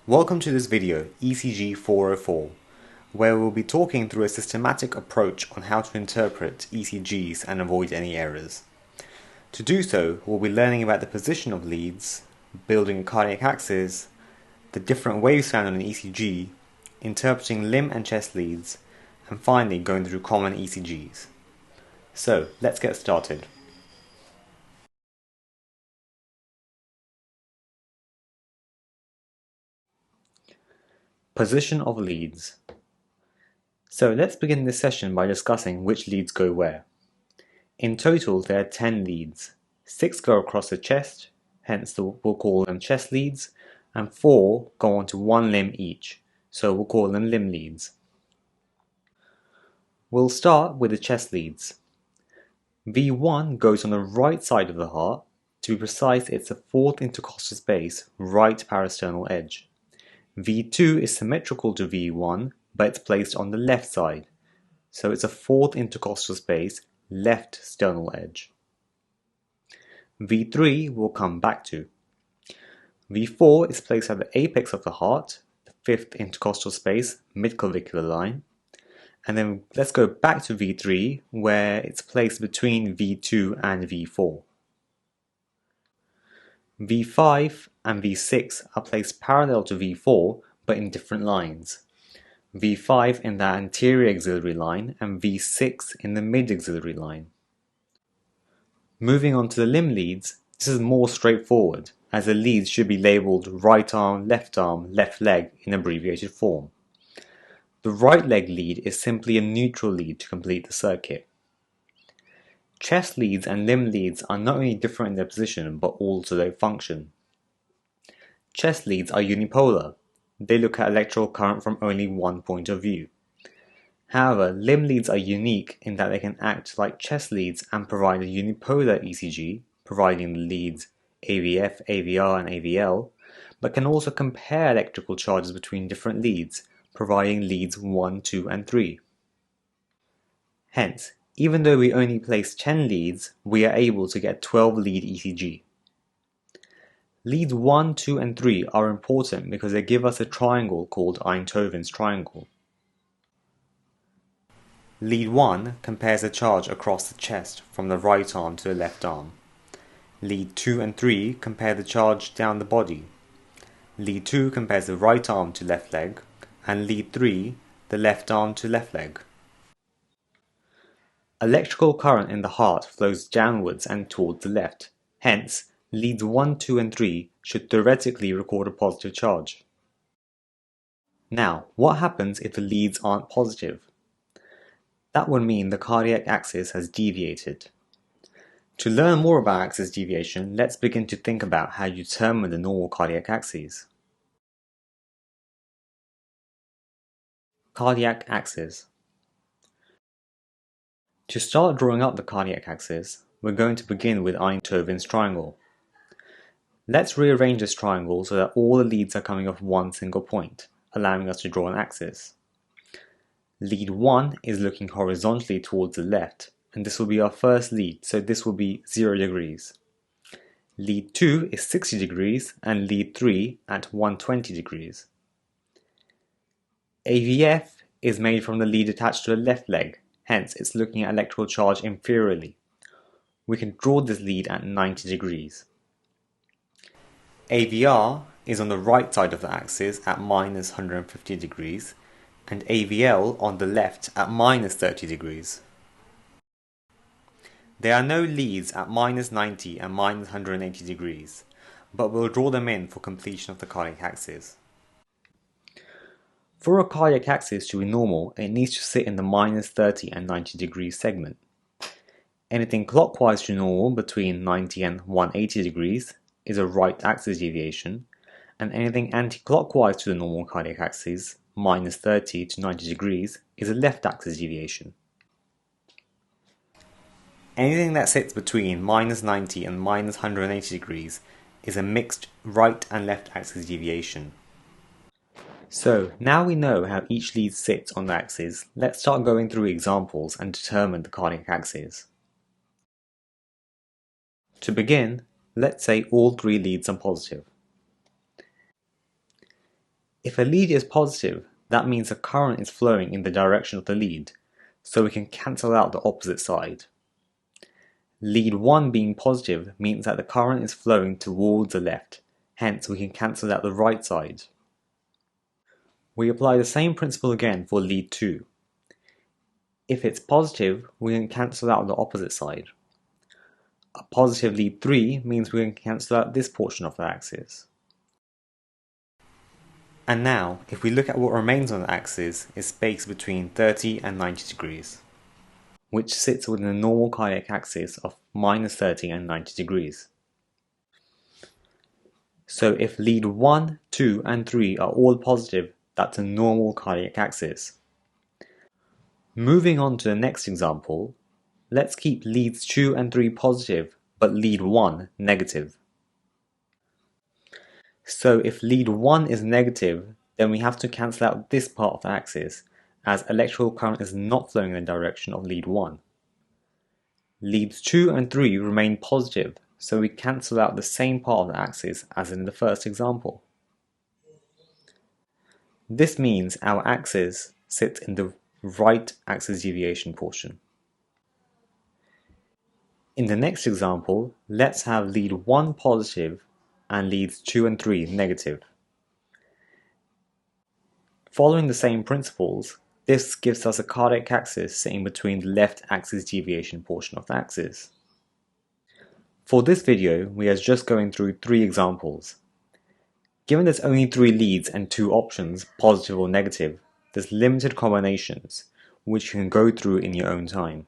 Welcome to this video, ECG 404, where we'll be talking through a systematic approach on how to interpret ECGs and avoid any errors. To do so, we'll be learning about the position of leads, building a cardiac axis, the different waves found on an ECG, interpreting limb and chest leads, and finally going through common ECGs. So, let's get started. Position of leads. So let's begin this session by discussing which leads go where. In total there are 10 leads. 6 go across the chest, hence we'll call them chest leads, and 4 go onto one limb each, so we'll call them limb leads. We'll start with the chest leads. V1 goes on the right side of the heart. To be precise, it's the fourth intercostal space, right parasternal edge. V2 is symmetrical to V1, but it's placed on the left side, so it's a fourth intercostal space, left sternal edge. V3 we'll come back to. V4 is placed at the apex of the heart, the fifth intercostal space, midclavicular line. And then let's go back to V3, where it's placed between V2 and V4. V5 and V6 are placed parallel to V4 but in different lines. V5 in the anterior axillary line and V6 in the mid-axillary line. Moving on to the limb leads, this is more straightforward, as the leads should be labelled right arm, left leg in abbreviated form. The right leg lead is simply a neutral lead to complete the circuit. Chest leads and limb leads are not only different in their position but also their function. Chest leads are unipolar. They look at electrical current from only one point of view. However, limb leads are unique in that they can act like chest leads and provide a unipolar ECG, providing the leads AVF, AVR and AVL, but can also compare electrical charges between different leads, providing leads 1, 2 and 3. Hence, even though we only place 10 leads, we are able to get 12 lead ECG. Leads 1, 2 and 3 are important because they give us a triangle called Einthoven's triangle. Lead 1 compares the charge across the chest from the right arm to the left arm. Lead 2 and 3 compare the charge down the body. Lead 2 compares the right arm to left leg, and lead 3 the left arm to left leg. Electrical current in the heart flows downwards and towards the left. Hence, leads 1, 2 and 3 should theoretically record a positive charge. Now, what happens if the leads aren't positive? That would mean the cardiac axis has deviated. To learn more about axis deviation, let's begin to think about how you determine the normal cardiac axes. Cardiac axis. To start drawing up the cardiac axis, we're going to begin with Einthoven's triangle. Let's rearrange this triangle so that all the leads are coming off one single point, allowing us to draw an axis. Lead 1 is looking horizontally towards the left, and this will be our first lead, so this will be 0 degrees. Lead 2 is 60 degrees, and lead 3 at 120 degrees. AVF is made from the lead attached to the left leg, hence it's looking at electrical charge inferiorly. We can draw this lead at 90 degrees. AVR is on the right side of the axis at minus 150 degrees, and AVL on the left at minus 30 degrees. There are no leads at minus 90 and minus 180 degrees, but we'll draw them in for completion of the cardiac axis. For a cardiac axis to be normal, it needs to sit in the minus 30 and 90 degrees segment. Anything clockwise to normal between 90 and 180 degrees is a right axis deviation, and anything anti-clockwise to the normal cardiac axis, minus 30 to 90 degrees, is a left axis deviation. Anything that sits between minus 90 and minus 180 degrees is a mixed right and left axis deviation. So, now we know how each lead sits on the axis, let's start going through examples and determine the cardiac axis. To begin, let's say all 3 leads are positive. If a lead is positive, that means a current is flowing in the direction of the lead, so we can cancel out the opposite side. Lead 1 being positive means that the current is flowing towards the left, hence we can cancel out the right side. We apply the same principle again for lead 2. If it's positive, we can cancel out the opposite side. A positive lead 3 means we can cancel out this portion of the axis. And now, if we look at what remains on the axis, is space between 30 and 90 degrees, which sits within the normal cardiac axis of minus 30 and 90 degrees. So if lead 1, 2 and 3 are all positive, that's a normal cardiac axis. Moving on to the next example, let's keep leads 2 and 3 positive, but lead 1 negative. So if lead 1 is negative, then we have to cancel out this part of the axis, as electrical current is not flowing in the direction of lead 1. Leads 2 and 3 remain positive, so we cancel out the same part of the axis as in the first example. This means our axis sits in the right axis deviation portion. In the next example, let's have lead 1 positive and leads 2 and 3 negative. Following the same principles, this gives us a cardiac axis sitting between the left axis deviation portion of the axis. For this video, we are just going through 3 examples. Given there's only 3 leads and 2 options, positive or negative, there's limited combinations, which you can go through in your own time.